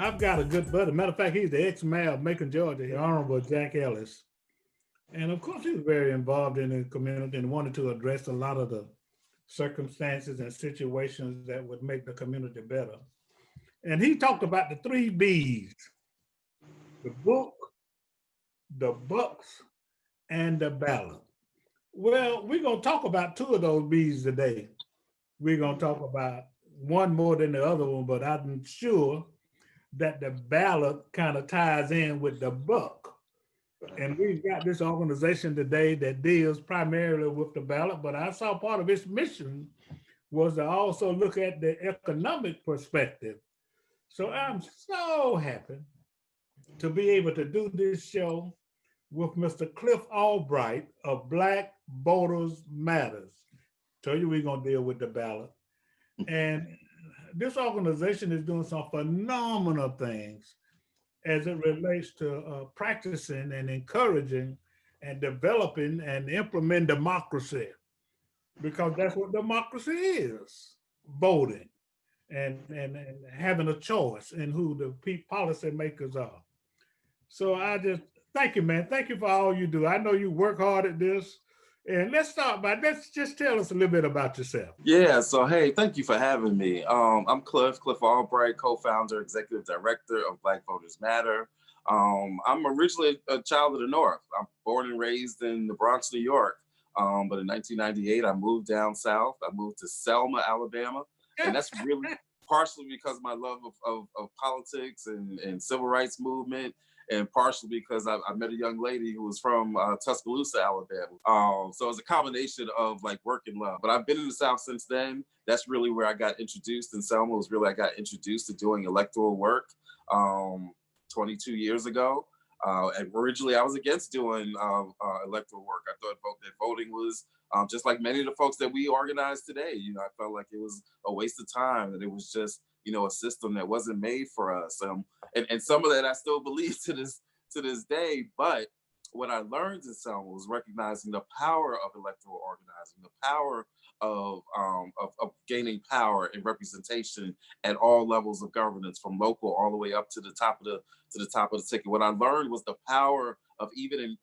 I've got a good buddy. Matter of fact, he's the ex-mayor of Macon, Georgia, the Honorable Jack Ellis. And of course, he was very involved in the community and wanted to address a lot of the circumstances and situations that would make the community better. And he talked about the three B's: the book, the bucks, and the ballot. Well, we're going to talk about two of those B's today. We're going to talk about one more than the other one, but I'm sure that the ballot kind of ties in with the buck. And we've got this organization today that deals primarily with the ballot, but I saw part of its mission was to also look at the economic perspective. So I'm so happy to be able to do this show with Mr. Cliff Albright of Black Voters Matters. Tell you we're going to deal with the ballot. And this organization is doing some phenomenal things as it relates to practicing and encouraging and developing and implementing democracy, because that's what democracy is: voting and having a choice in who the policymakers are. So I just thank you, man. Thank you for all you do. I know you work hard at this. And let's start by let's just tell us a little bit about yourself. Yeah, so hey, thank you for having me. I'm Cliff Albright, co-founder, executive director of Black Voters Matter. I'm originally a child of the North. I'm born and raised in the Bronx, New York. But in 1998, I moved down south. I moved to Selma, Alabama. And that's really partially because of my love of politics and civil rights movement, and partially because I met a young lady who was from Tuscaloosa, Alabama. So it was a combination of like work and love. But I've been in the South since then. That's really where I got introduced. In Selma was really I got introduced to doing electoral work 22 years ago. And originally, I was against doing electoral work. I thought that voting was just like many of the folks that we organize today. You know, I felt like it was a waste of time, that it was just, you know, a system that wasn't made for us. And some of that I still believe to this day. But what I learned in Selma was recognizing the power of electoral organizing, the power of gaining power and representation at all levels of governance, from local all the way up to the top of the ticket. What I learned was the power of even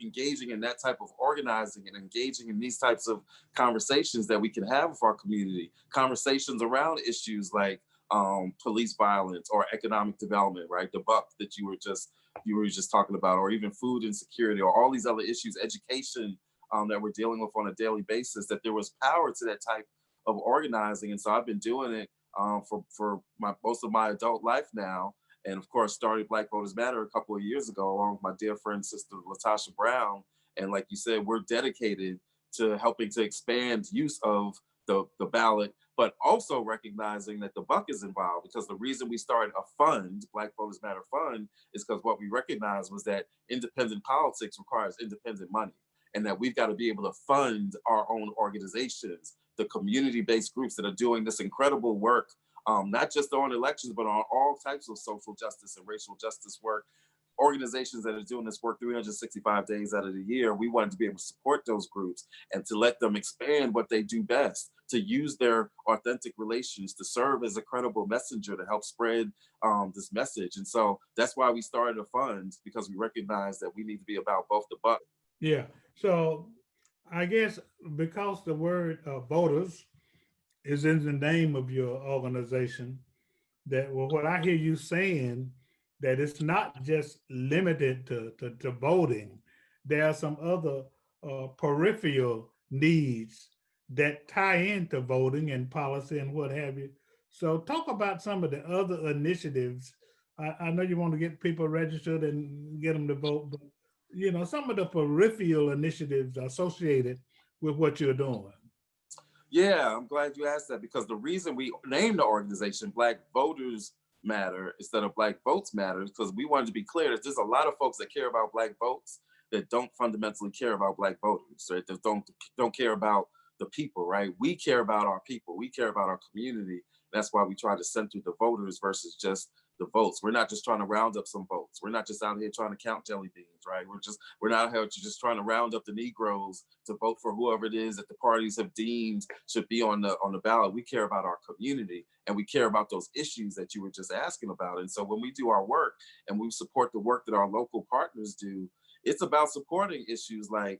engaging in that type of organizing and engaging in these types of conversations that we can have with our community, conversations around issues like police violence or economic development, right? The buck that you were just talking about, or even food insecurity, or all these other issues, education that we're dealing with on a daily basis. That there was power to that type of organizing, and so I've been doing it for most of my adult life now. And of course, started Black Voters Matter a couple of years ago, along with my dear friend, sister Latasha Brown. And like you said, we're dedicated to helping to expand use of the ballot, but also recognizing that the buck is involved, because the reason we started a fund, Black Voters Matter Fund, is because what we recognized was that independent politics requires independent money, and that we've got to be able to fund our own organizations, the community-based groups that are doing this incredible work, not just on elections, but on all types of social justice and racial justice work. Organizations that are doing this work 365 days out of the year. We wanted to be able to support those groups and to let them expand what they do best, to use their authentic relations to serve as a credible messenger to help spread this message. And so that's why we started a fund, because we recognize that we need to be about both the buck. Yeah. So I guess because the word voters is in the name of your organization, that well, what I hear you saying, that it's not just limited to voting. There are some other peripheral needs that tie into voting and policy and what have you. So talk about some of the other initiatives. I know you want to get people registered and get them to vote, but you know, some of the peripheral initiatives associated with what you're doing. Yeah, I'm glad you asked that, because the reason we named the organization Black Voters Matter instead of Black Votes Matter is because we wanted to be clear that there's a lot of folks that care about Black votes that don't fundamentally care about Black voters, right? That don't care about the people, right? We care about our people. We care about our community. That's why we try to center the voters versus just the votes. We're not just trying to round up some votes. We're not just out here trying to count jelly beans, right? We're not out here just trying to round up the Negroes to vote for whoever it is that the parties have deemed should be on the ballot. We care about our community, and we care about those issues that you were just asking about. And so when we do our work and we support the work that our local partners do, it's about supporting issues like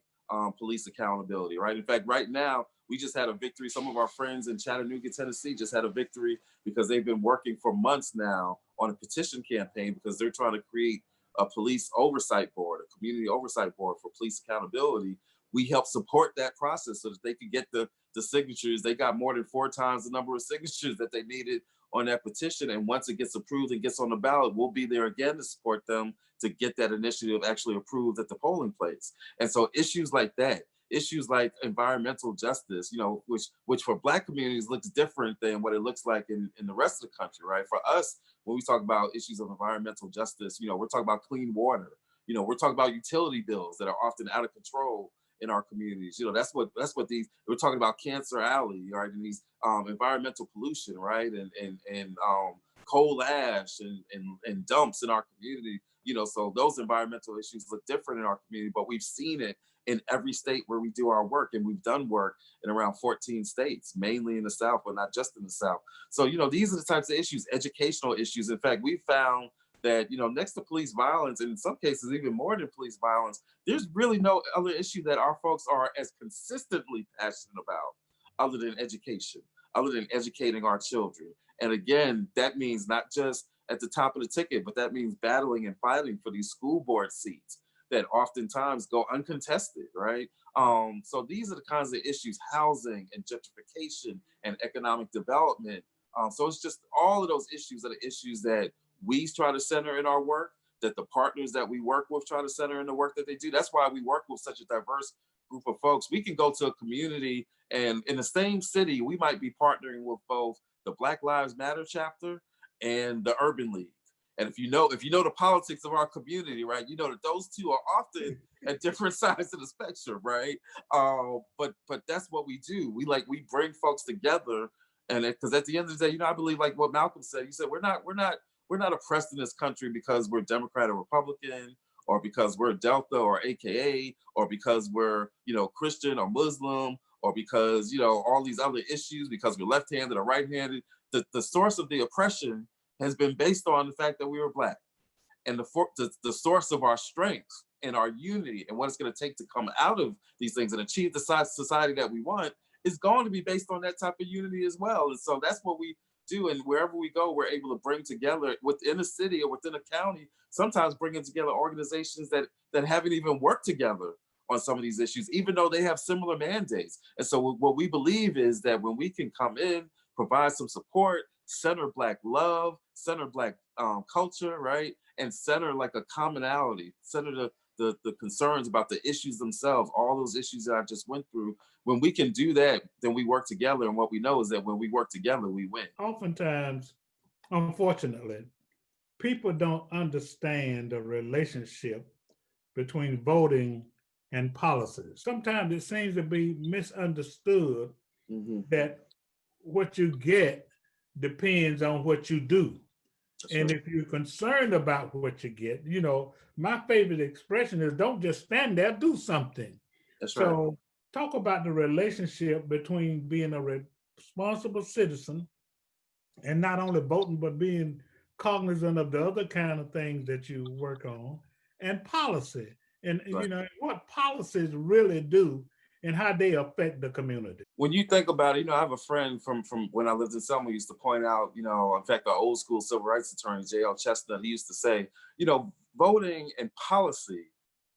police accountability, right? In fact, right now, we just had a victory. Some of our friends in Chattanooga, Tennessee just had a victory because they've been working for months now on a petition campaign because they're trying to create a police oversight board, a community oversight board for police accountability. We help support that process so that they could get the signatures. They got more than 4 times the number of signatures that they needed on that petition. And once it gets approved and gets on the ballot, we'll be there again to support them to get that initiative actually approved at the polling place. And so issues like that, issues like environmental justice, you know, which for Black communities looks different than what it looks like in the rest of the country, right? For us, when we talk about issues of environmental justice, you know, we're talking about clean water. You know, we're talking about utility bills that are often out of control in our communities. You know, that's what we're talking about. Cancer Alley, right? And these environmental pollution, right? And coal ash and dumps in our community. You know, so those environmental issues look different in our community, but we've seen it in every state where we do our work, and we've done work in around 14 states, mainly in the South, but not just in the South. So, you know, these are the types of issues, educational issues. In fact, we found that, you know, next to police violence, and in some cases even more than police violence, there's really no other issue that our folks are as consistently passionate about other than education, other than educating our children. And again, that means not just at the top of the ticket, but that means battling and fighting for these school board seats that oftentimes go uncontested, right? So these are the kinds of issues, housing and gentrification and economic development. So it's just all of those issues are the issues that we try to center in our work, that the partners that we work with try to center in the work that they do. That's why we work with such a diverse group of folks. We can go to a community and in the same city, we might be partnering with both the Black Lives Matter chapter and the Urban League. And if you know the politics of our community, right, you know that those two are often at different sides of the spectrum, right? But that's what we do. We bring folks together, and because at the end of the day, you know, I believe like what Malcolm said. He said we're not oppressed in this country because we're Democrat or Republican, or because we're Delta or AKA, or because we're, you know, Christian or Muslim, or because, you know, all these other issues, because we're left-handed or right-handed. The source of the oppression has been based on the fact that we were Black, and the source of our strength and our unity and what it's going to take to come out of these things and achieve the society that we want is going to be based on that type of unity as well. And so that's what we do. And wherever we go, we're able to bring together within a city or within a county, sometimes bringing together organizations that haven't even worked together on some of these issues, even though they have similar mandates. And so what we believe is that when we can come in, provide some support, center Black love, center Black culture, right? And center like a commonality, center the concerns about the issues themselves, all those issues that I just went through. When we can do that, then we work together. And what we know is that when we work together, we win. Oftentimes, unfortunately, people don't understand the relationship between voting and policies. Sometimes it seems to be misunderstood that what you get depends on what you do. That's And right. if you're concerned about what you get, you know, my favorite expression is don't just stand there, do something. That's right. So talk about the relationship between being a responsible citizen and not only voting, but being cognizant of the other kind of things that you work on and policy. And Right. you know, what policies really do and how they affect the community. When you think about it, you know, I have a friend from when I lived in Selma who used to point out, you know, in fact, the old school civil rights attorney, J.L. Chestnut, he used to say, you know, voting and policy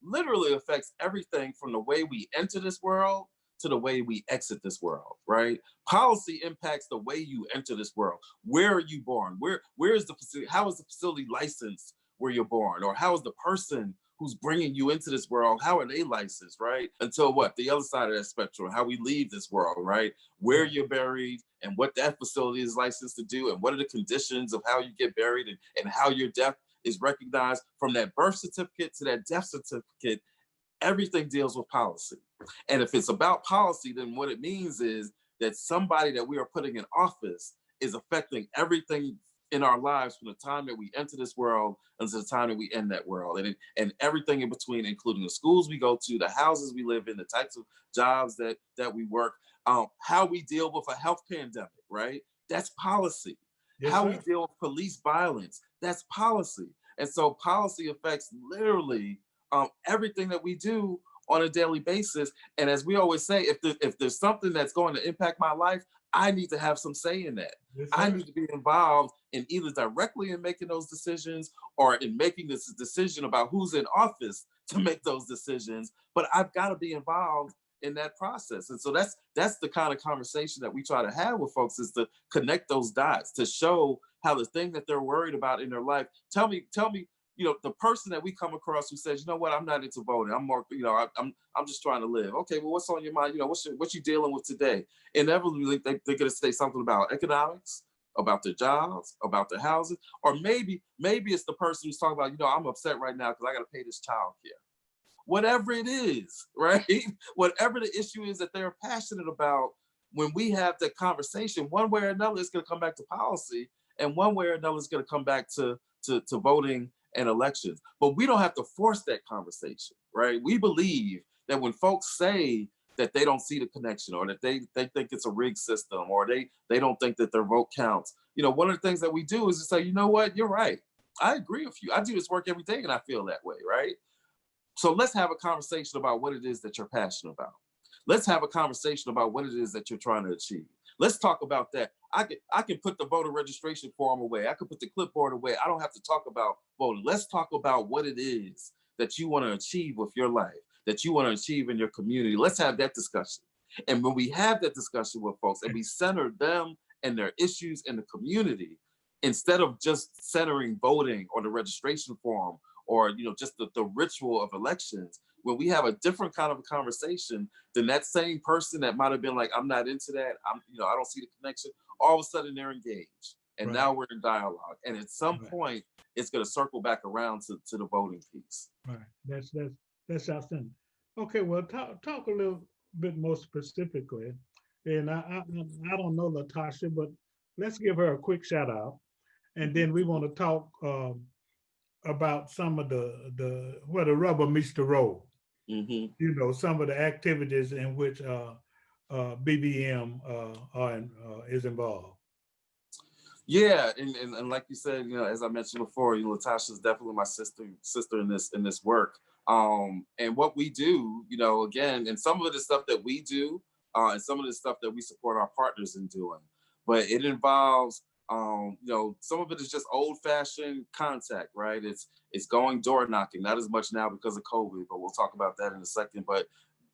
literally affects everything from the way we enter this world to the way we exit this world, right? Policy impacts the way you enter this world. Where are you born? Where is the facility? How is the facility licensed where you're born? Or how is the person who's bringing you into this world, how are they licensed, right? Until what? The other side of that spectrum, how we leave this world, right? Where you're buried and what that facility is licensed to do and what are the conditions of how you get buried and how your death is recognized from that birth certificate to that death certificate. Everything deals with policy. And if it's about policy, then what it means is that somebody that we are putting in office is affecting everything in our lives from the time that we enter this world until the time that we end that world, and everything in between, including the schools we go to, the houses we live in, the types of jobs that we work, how we deal with a health pandemic, right? That's policy. Yes, How we sir. deal with police violence, that's policy. And so policy affects literally everything that we do on a daily basis. And as we always say, if there's something that's going to impact my life, I need to have some say in that. Yes, I sir. need to be involved in either directly in making those decisions or in making this decision about who's in office to make those decisions. But I've got to be involved in that process. And so that's the kind of conversation that we try to have with folks, is to connect those dots, to show how the thing that they're worried about in their life. Tell me, the person that we come across who says, you know what, I'm not into voting. I'm more, I'm just trying to live. Okay, well, what's on your mind? What you dealing with today? Inevitably, they're going to say something about economics, about their jobs, about their houses, or maybe it's the person who's talking about, I'm upset right now because I got to pay this child care. Whatever it is, right? Whatever the issue is that they're passionate about, when we have that conversation, one way or another, it's going to come back to policy, and one way or another, it's going to come back to voting and elections. But we don't have to force that conversation, right? We believe that when folks say that they don't see the connection, or that they think it's a rigged system, or they don't think that their vote counts, one of the things that we do is to say, you know what, you're right. I agree with you. I do this work every day and I feel that way, right? So let's have a conversation about what it is that you're passionate about. Let's have a conversation about what it is that you're trying to achieve. Let's talk about that. I can put the voter registration form away. I can put the clipboard away. I don't have to talk about voting. Let's talk about what it is that you want to achieve with your life, that you want to achieve in your community. Let's have that discussion. And when we have that discussion with folks and we center them and their issues in the community, instead of just centering voting or the registration form, or just the ritual of elections, when we have a different kind of a conversation, then that same person that might have been like, I'm not into that, I don't see the connection, all of a sudden they're engaged. And Right. now we're in dialogue. And at some Right. point, it's going to circle back around to the voting piece. Right. That's outstanding. Okay, well, talk a little bit more specifically, and I don't know Latasha, but let's give her a quick shout out, and then we want to talk about some of the where the rubber meets the road. Mm-hmm. Some of the activities in which BBM is involved. Yeah, and like you said, as I mentioned before, Latasha is definitely my sister in this work. And what we do, again, and some of it is stuff that we do, and some of the stuff that we support our partners in doing. But it involves, some of it is just old-fashioned contact, right? It's going door knocking, not as much now because of COVID, but we'll talk about that in a second. But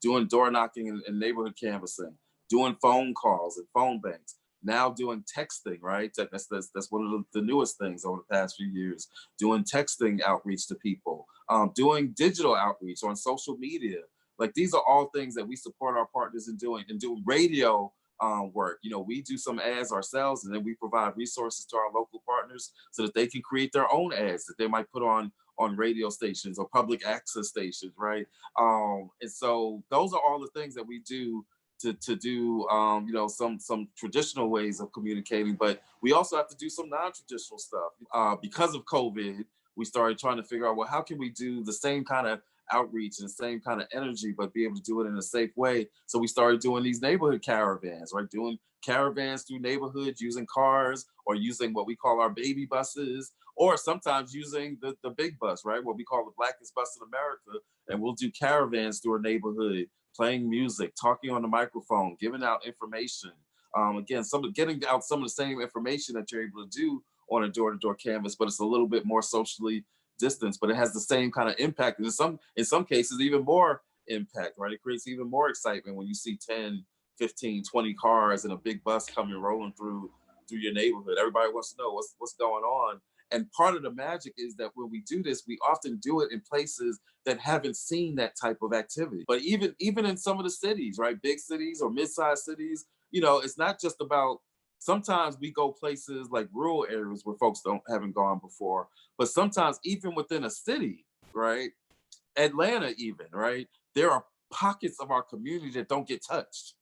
doing door knocking and neighborhood canvassing, doing phone calls and phone banks. Now doing texting, right? That's one of the newest things over the past few years. Doing texting outreach to people, doing digital outreach on social media. Like, these are all things that we support our partners in doing, and doing radio work. We do some ads ourselves, and then we provide resources to our local partners so that they can create their own ads that they might put on radio stations or public access stations, right? And so those are all the things that we do to do some traditional ways of communicating, but we also have to do some non-traditional stuff. Because of COVID, we started trying to figure out, well, how can we do the same kind of outreach and the same kind of energy, but be able to do it in a safe way? So we started doing these neighborhood caravans, right? Doing caravans through neighborhoods, using cars, or using what we call our baby buses, or sometimes using the big bus, right? What we call the blackest bus in America. And we'll do caravans through a neighborhood, playing music, talking on the microphone, giving out information. Again, getting out some of the same information that you're able to do on a door-to-door canvas, but it's a little bit more socially distanced, but it has the same kind of impact. And in some cases, even more impact, right? It creates even more excitement when you see 10, 15, 20 cars and a big bus coming rolling through your neighborhood. Everybody wants to know what's going on. And part of the magic is that when we do this, we often do it in places that haven't seen that type of activity. But even in some of the cities, right, big cities or mid-sized cities, it's not just about, sometimes we go places like rural areas where folks haven't gone before, but sometimes even within a city, right, Atlanta even, right, there are pockets of our community that don't get touched.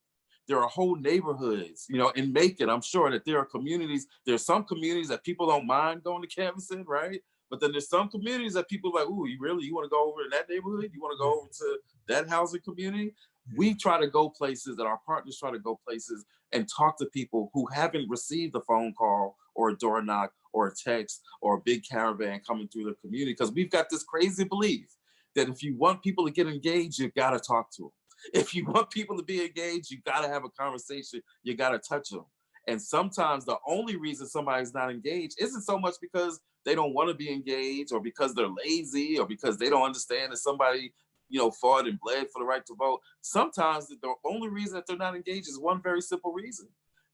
there are whole neighborhoods, you know, in Macon. I'm sure that there are communities, there's some communities that people don't mind going to canvas in, right? But then there's some communities that people are like, ooh, you want to go over in that neighborhood? You want to go over to that housing community? We try to go places, and our partners try to go places and talk to people who haven't received a phone call or a door knock or a text or a big caravan coming through their community. Because we've got this crazy belief that if you want people to get engaged, you got to talk to them. If you want people to be engaged, you got to have a conversation. You got to touch them. And sometimes the only reason somebody's not engaged isn't so much because they don't want to be engaged or because they're lazy or because they don't understand that somebody, you know, fought and bled for the right to vote. Sometimes the only reason that they're not engaged is one very simple reason.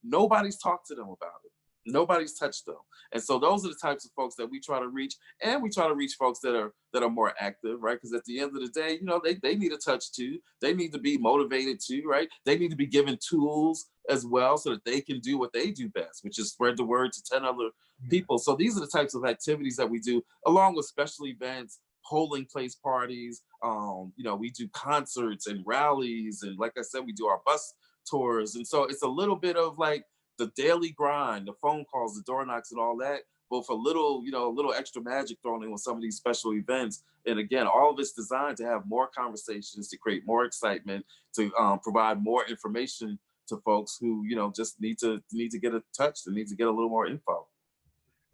Nobody's talked to them about it. Nobody's touched them. And so those are the types of folks that we try to reach. And we try to reach folks that are more active, right? Because at the end of the day, you know, they need a touch too. They need to be motivated too, right? They need to be given tools as well so that they can do what they do best, which is spread the word to 10 other people. So these are the types of activities that we do, along with special events, polling place parties. You know, we do concerts and rallies. And like I said, we do our bus tours. And so it's a little bit of like the daily grind, the phone calls, the door knocks and all that, but for a little, you know, a little extra magic thrown in with some of these special events. And again, all of it's designed to have more conversations, to create more excitement, to provide more information to folks who, you know, just need to get a touch, they need to get a little more info.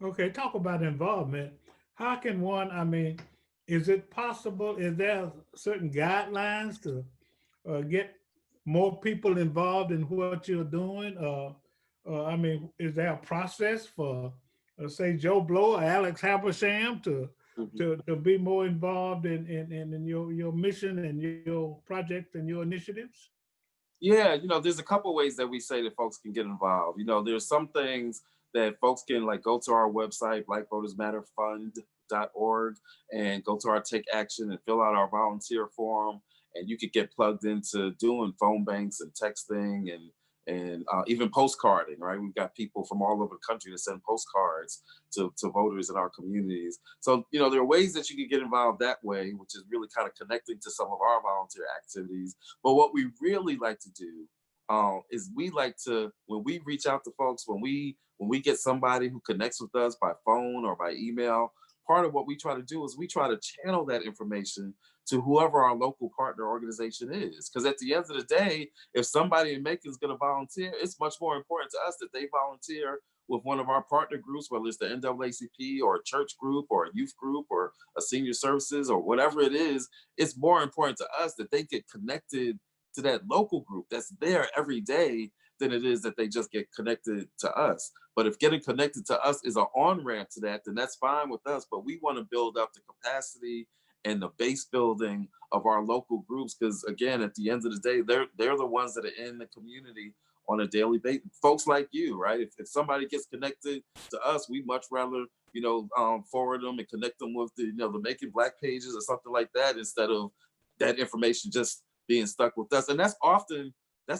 Okay, talk about involvement. How can one, I mean, is it possible, is there certain guidelines to get more people involved in what you're doing? I mean, is there a process for, say, Joe Blow or Alex Habersham Mhm. to be more involved in your mission and your project and your initiatives? Yeah, you know, there's a couple ways that we say that folks can get involved. You know, there's some things that folks can like go to our website, blackvotersmatterfund.org, and go to our Take Action and fill out our volunteer form. And you could get plugged into doing phone banks and texting and even postcarding, right? We've got people from all over the country that send postcards to voters in our communities. So, you know, there are ways that you can get involved that way, which is really kind of connecting to some of our volunteer activities. But what we really like to do is we like to, when we reach out to folks, when we get somebody who connects with us by phone or by email, part of what we try to do is we try to channel that information to whoever our local partner organization is. Because at the end of the day, if somebody in Macon is going to volunteer, it's much more important to us that they volunteer with one of our partner groups, whether it's the NAACP or a church group or a youth group or a senior services or whatever it is. It's more important to us that they get connected to that local group that's there every day than it is that they just get connected to us. But if getting connected to us is an on ramp to that, then that's fine with us. But we want to build up the capacity and the base building of our local groups, because again, at the end of the day, they're the ones that are in the community on a daily basis. Folks like you, right? If somebody gets connected to us, we much rather, you know, forward them and connect them with the, you know, the Making Black pages or something like that, instead of that information just being stuck with us. And that's often a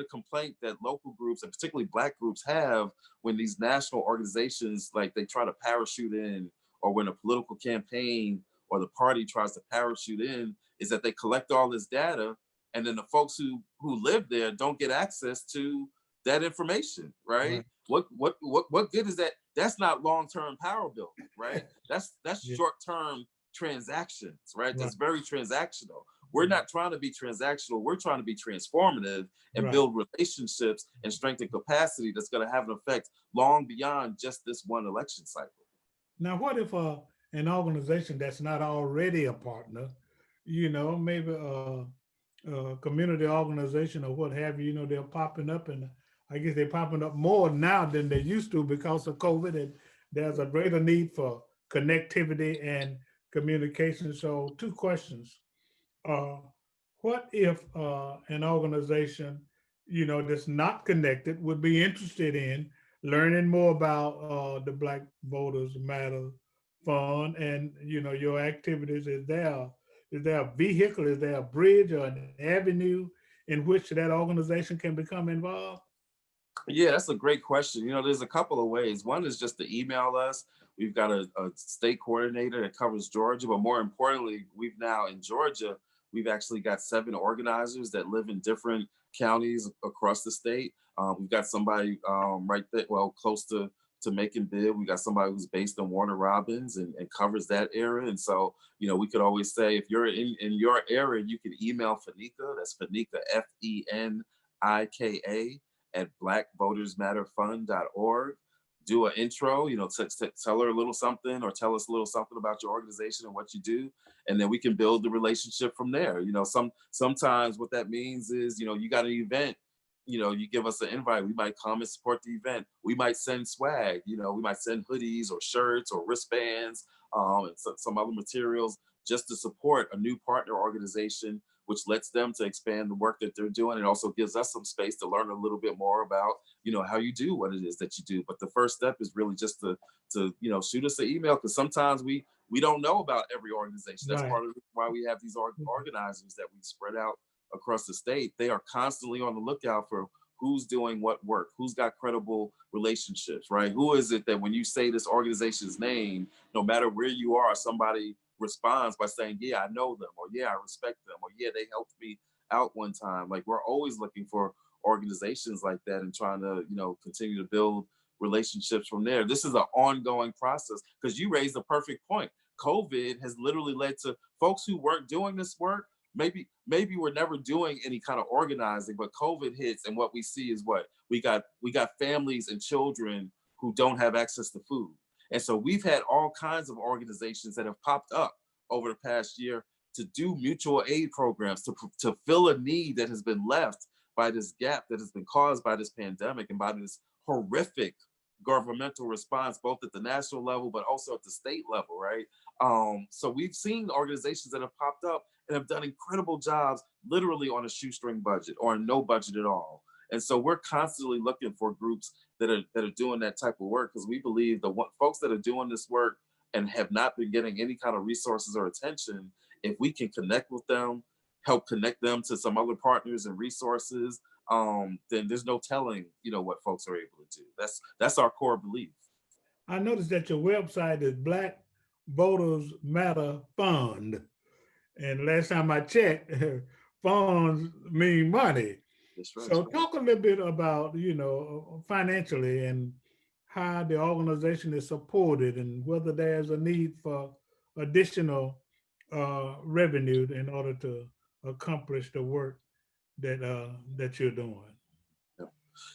complaint that local groups and particularly Black groups have when these national organizations, like, they try to parachute in, or when a political campaign or the party tries to parachute in, is that they collect all this data, and then the folks who live there don't get access to that information, right? Right. What good is that? That's not long-term power building, right? That's Yeah. short-term transactions, right? Right. That's very transactional. We're not trying to be transactional. We're trying to be transformative and Right. build relationships and strengthen capacity that's going to have an effect long beyond just this one election cycle. Now, what if an organization that's not already a partner, maybe a community organization or what have you, they're popping up, and I guess they're popping up more now than they used to because of COVID, and there's a greater need for connectivity and communication. So, two questions. Uh, what if an organization, that's not connected would be interested in learning more about the Black Voters Matter Fund and your activities? Is there a vehicle? Is there a bridge or an avenue in which that organization can become involved? Yeah, that's a great question. You know, there's a couple of ways. One is just to email us. We've got a state coordinator that covers Georgia, but more importantly, we've now in Georgia, We've actually got 7 organizers that live in different counties across the state. We've got somebody right there, well, close to Macon Bibb. We got somebody who's based in Warner Robins and covers that area. And so, we could always say if you're in your area, you can email Fenika. That's Fenika, FENIKA at blackvotersmatterfund.org. Do an intro, tell her a little something or tell us a little something about your organization and what you do. And then we can build the relationship from there. Sometimes what that means is, you got an event, you give us an invite, we might come and support the event. We might send swag, we might send hoodies or shirts or wristbands, and some other materials just to support a new partner organization, which lets them to expand the work that they're doing. It also gives us some space to learn a little bit more about, how you do what it is that you do. But the first step is really just to shoot us an email, because sometimes we don't know about every organization. That's Right. part of why we have these organizers that we spread out across the state. They are constantly on the lookout for who's doing what work, who's got credible relationships, right? Who is it that when you say this organization's name, no matter where you are, somebody responds by saying, yeah, I know them, or yeah, I respect them, or yeah, they helped me out one time. Like, we're always looking for organizations like that and trying to, continue to build relationships from there. This is an ongoing process, because you raised the perfect point. COVID has literally led to folks who weren't doing this work. Maybe we're never doing any kind of organizing, but COVID hits, and what we see is what we got families and children who don't have access to food. And so we've had all kinds of organizations that have popped up over the past year to do mutual aid programs to fill a need that has been left by this gap that has been caused by this pandemic and by this horrific governmental response, both at the national level, but also at the state level, right? So we've seen organizations that have popped up and have done incredible jobs literally on a shoestring budget or no budget at all. And so we're constantly looking for groups that are doing that type of work, because we believe the folks that are doing this work and have not been getting any kind of resources or attention, if we can connect with them, help connect them to some other partners and resources, then there's no telling, what folks are able to do. That's our core belief. I noticed that your website is Black Voters Matter Fund. And last time I checked, funds mean money. That's right. So talk a little bit about, financially and how the organization is supported and whether there's a need for additional revenue in order to accomplish the work that you're doing.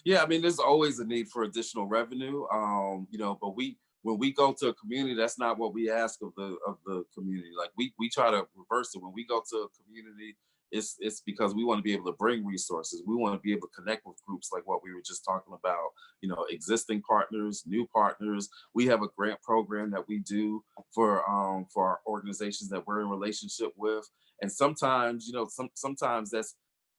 Yeah, I mean, there's always a need for additional revenue. But when we go to a community, that's not what we ask of the community. Like, we try to reverse it. When we go to a community, it's because we want to be able to bring resources. We want to be able to connect with groups like what we were just talking about, existing partners, new partners. We have a grant program that we do for our organizations that we're in relationship with. And sometimes, sometimes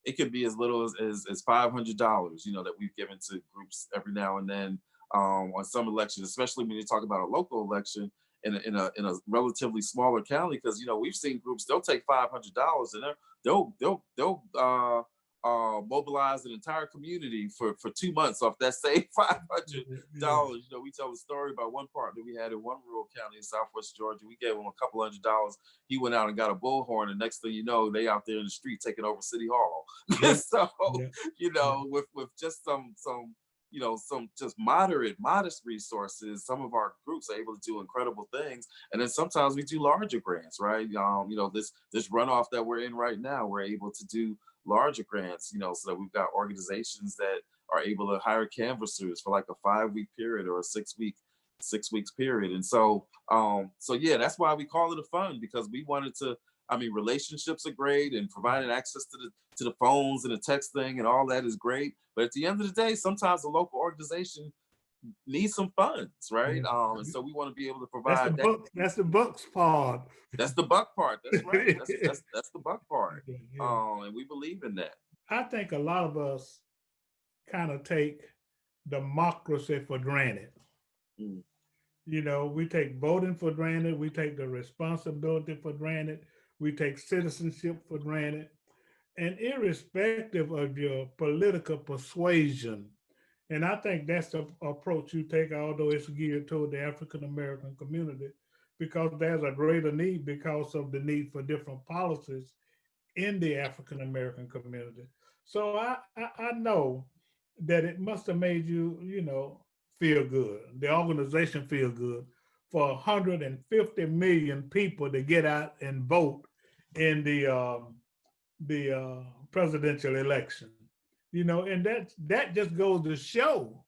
it could be as little as $500, that we've given to groups every now and then, on some elections, especially when you talk about a local election in a relatively smaller county, because we've seen groups, they'll take $500 and they'll mobilize an entire community for 2 months off that same $500. We tell the story about one partner we had in one rural county in Southwest Georgia. We gave him a couple $100. He went out and got a bullhorn, and next thing you know, they out there in the street taking over City Hall. So, with just some just modest resources, some of our groups are able to do incredible things. And then sometimes we do larger grants, right? This runoff that we're in right now, we're able to do larger grants, so that we've got organizations that are able to hire canvassers for like a 5-week period or a 6 weeks period. And so yeah, that's why we call it a fund, because we wanted to, relationships are great, and providing access to the phones and the texting and all that is great. But at the end of the day, sometimes a local organization needs some funds, right? Yeah. And so we want to be able to provide that. That's the bucks part. That's the buck part. That's right. That's the buck part. Yeah. And we believe in that. I think a lot of us kind of take democracy for granted. Mm. We take voting for granted. We take the responsibility for granted. We take citizenship for granted. And irrespective of your political persuasion, and I think that's the approach you take, although it's geared toward the African American community, because there's a greater need because of the need for different policies in the African American community. So I know that it must have made you, feel good. The organization feel good for 150 million people to get out and vote in the presidential election. And that just goes to show,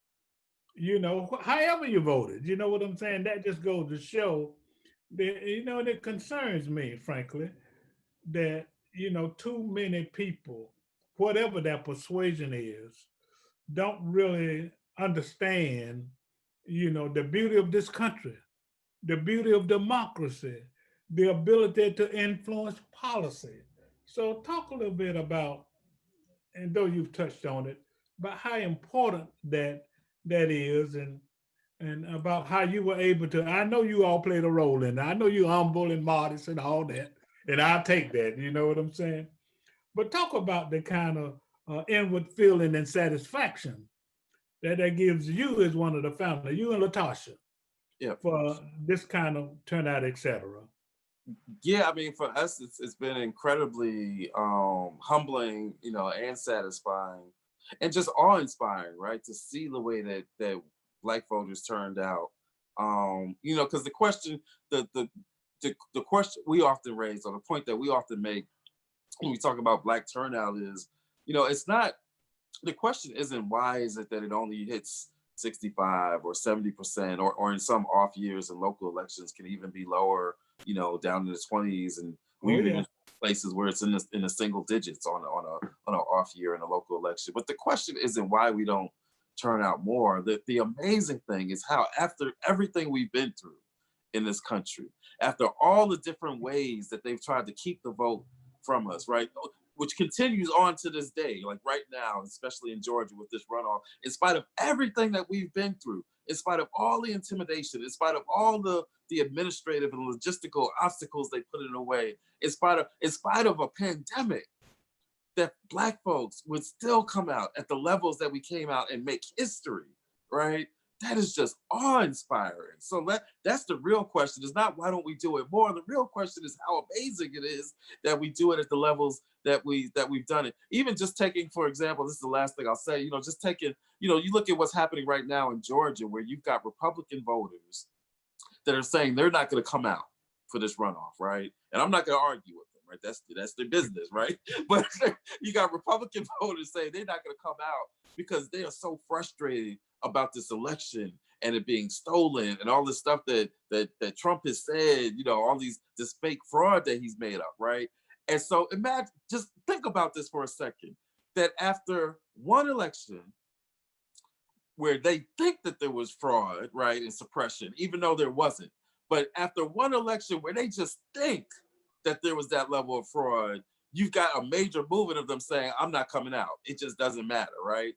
however you voted, you know what I'm saying? That just goes to show that, it concerns me, frankly, that, too many people, whatever their persuasion is, don't really understand, the beauty of this country, the beauty of democracy, the ability to influence policy. So talk a little bit about, and though you've touched on it, about how important that is, and about how you were able to. I know you all played a role in it. I know you're humble and modest and all that, and I'll take that. You know what I'm saying? But talk about the kind of inward feeling and satisfaction that gives you as one of the founders, you and Latasha, Yeah. for this kind of turnout, etc. Yeah, I mean, for us, it's been incredibly humbling, and satisfying, and just awe-inspiring, right? To see the way that Black voters turned out. Because the question, the question we often raise, or the point that we often make when we talk about Black turnout is, it's not, the question isn't why is it that it only hits 65 or 70%, or in some off years and local elections can even be lower, down in the 20s, and we Oh even yeah. in places where it's in the single digits on an off year in a local election. But the question isn't why we don't turn out more. The amazing thing is how, after everything we've been through in this country, after all the different ways that they've tried to keep the vote from us, right? Which continues on to this day, like right now, especially in Georgia with this runoff, in spite of everything that we've been through, in spite of all the intimidation, in spite of all the administrative and logistical obstacles they put in the way, in spite of a pandemic, that Black folks would still come out at the levels that we came out and make history, right? That is just awe-inspiring. So that's the real question. Is not why don't we do it more. The real question is how amazing it is that we do it at the levels that we've done it. Even just taking, for example, this is the last thing I'll say. Just taking, you look at what's happening right now in Georgia, where you've got Republican voters that are saying they're not going to come out for this runoff, right? And I'm not going to argue with them, right? That's their business, right? But you got Republican voters saying they're not going to come out because they are so frustrated about this election and it being stolen and all this stuff that Trump has said, all this fake fraud that he's made up, right? And so imagine, just think about this for a second, that after one election where they think that there was fraud, right, and suppression, even though there wasn't. But after one election where they just think that there was that level of fraud, you've got a major movement of them saying, I'm not coming out. It just doesn't matter, right?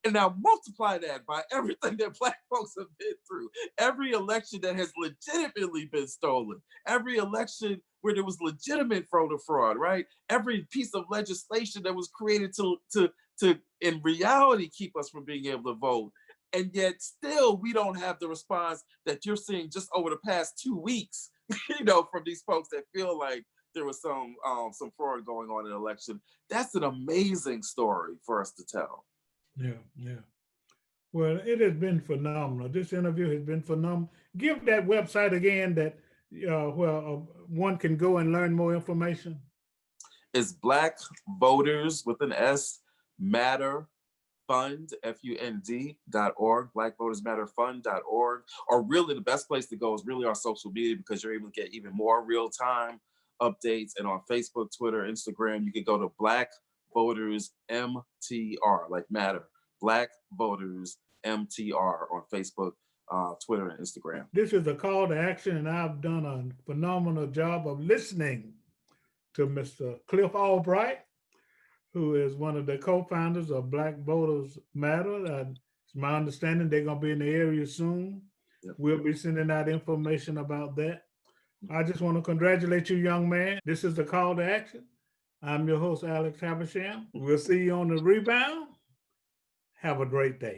And now multiply that by everything that Black folks have been through. Every election that has legitimately been stolen. Every election where there was legitimate voter fraud, right? Every piece of legislation that was created to in reality keep us from being able to vote. And yet still we don't have the response that you're seeing just over the past 2 weeks, from these folks that feel like there was some fraud going on in the election. That's an amazing story for us to tell. Yeah, yeah. Well, it has been phenomenal. This interview has been phenomenal. Give that website again that where one can go and learn more information. It's Black Voters with an S Matter Fund, FUND.org, Black Voters Matter Fund.org. Or really the best place to go is really our social media, because you're able to get even more real-time updates. And on Facebook, Twitter, Instagram, you can go to Black Voters MTR, like Matter. Black Voters MTR on Facebook, Twitter, and Instagram. This is a call to action, and I've done a phenomenal job of listening to Mr. Cliff Albright, who is one of the co-founders of Black Voters Matter. It's my understanding they're going to be in the area soon. Yep. We'll be sending out information about that. I just want to congratulate you, young man. This is the call to action. I'm your host, Alex Havisham. We'll see you on the rebound. Have a great day.